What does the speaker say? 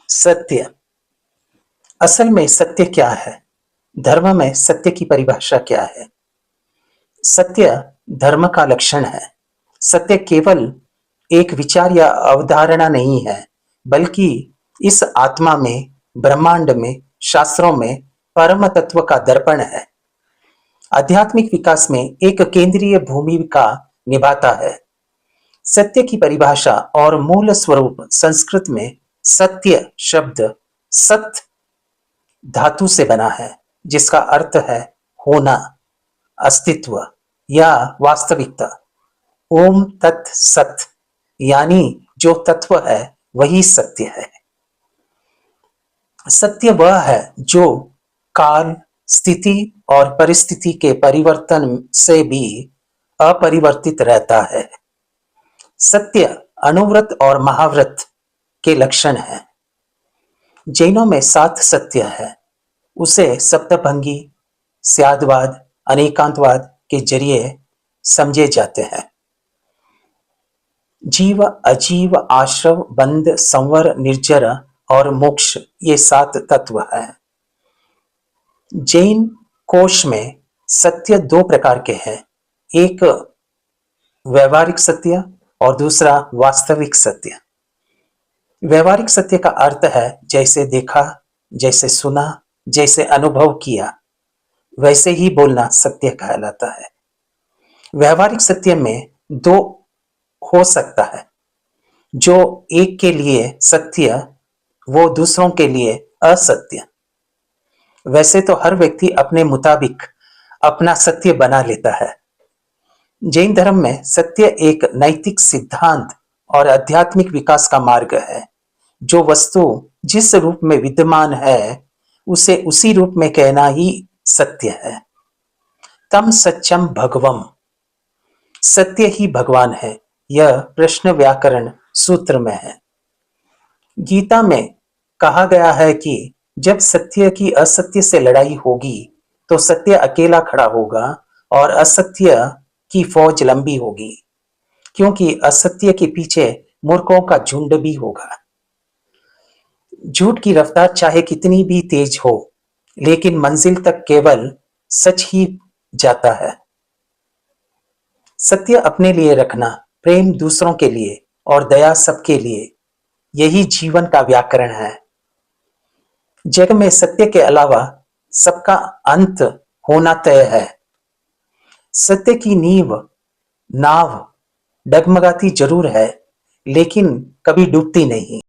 सत्य। असल में सत्य क्या है? धर्म में सत्य की परिभाषा क्या है? सत्य धर्म का लक्षण है। सत्य केवल एक विचार या अवधारणा नहीं है, बल्कि इस आत्मा में, ब्रह्मांड में, शास्त्रों में परम तत्व का दर्पण है। आध्यात्मिक विकास में एक केंद्रीय भूमिका निभाता है। सत्य की परिभाषा और मूल स्वरूप संस्कृत में सत्य शब्द सत धातु से बना है, जिसका अर्थ है होना, अस्तित्व या वास्तविकता। ओम तत् सत यानी जो तत्व है वही सत्य है। सत्य वह है जो काल, स्थिति और परिस्थिति के परिवर्तन से भी अपरिवर्तित रहता है। सत्य अनुव्रत और महाव्रत के लक्षण है। जैनों में 7 सत्य है। उसे सप्तभंगी, स्यादवाद, अनेकांतवाद के जरिए समझे जाते हैं। जीव, अजीव, आश्रव, बंध, संवर, निर्जर और मोक्ष, ये 7 तत्व हैं। जैन कोश में सत्य 2 प्रकार के हैं, एक व्यवहारिक सत्य और दूसरा वास्तविक सत्य। व्यवहारिक सत्य का अर्थ है जैसे देखा, जैसे सुना, जैसे अनुभव किया, वैसे ही बोलना सत्य कहलाता है। व्यवहारिक सत्य में 2 हो सकता है। जो एक के लिए सत्य, वो दूसरों के लिए असत्य। वैसे तो हर व्यक्ति अपने मुताबिक अपना सत्य बना लेता है। जैन धर्म में सत्य एक नैतिक सिद्धांत और आध्यात्मिक विकास का मार्ग है। जो वस्तु जिस रूप में विद्यमान है, उसे उसी रूप में कहना ही सत्य है। तम सत्यम भगवम, सत्य ही भगवान है, यह प्रश्न व्याकरण सूत्र में है। गीता में कहा गया है कि जब सत्य की असत्य से लड़ाई होगी तो सत्य अकेला खड़ा होगा और असत्य की फौज लंबी होगी, क्योंकि असत्य के पीछे मूर्खों का झुंड भी होगा। झूठ की रफ्तार चाहे कितनी भी तेज हो, लेकिन मंजिल तक केवल सच ही जाता है। सत्य अपने लिए रखना, प्रेम दूसरों के लिए और दया सबके लिए, यही जीवन का व्याकरण है। जग में सत्य के अलावा सबका अंत होना तय है। सत्य की नींव, नाव डगमगाती जरूर है, लेकिन कभी डूबती नहीं।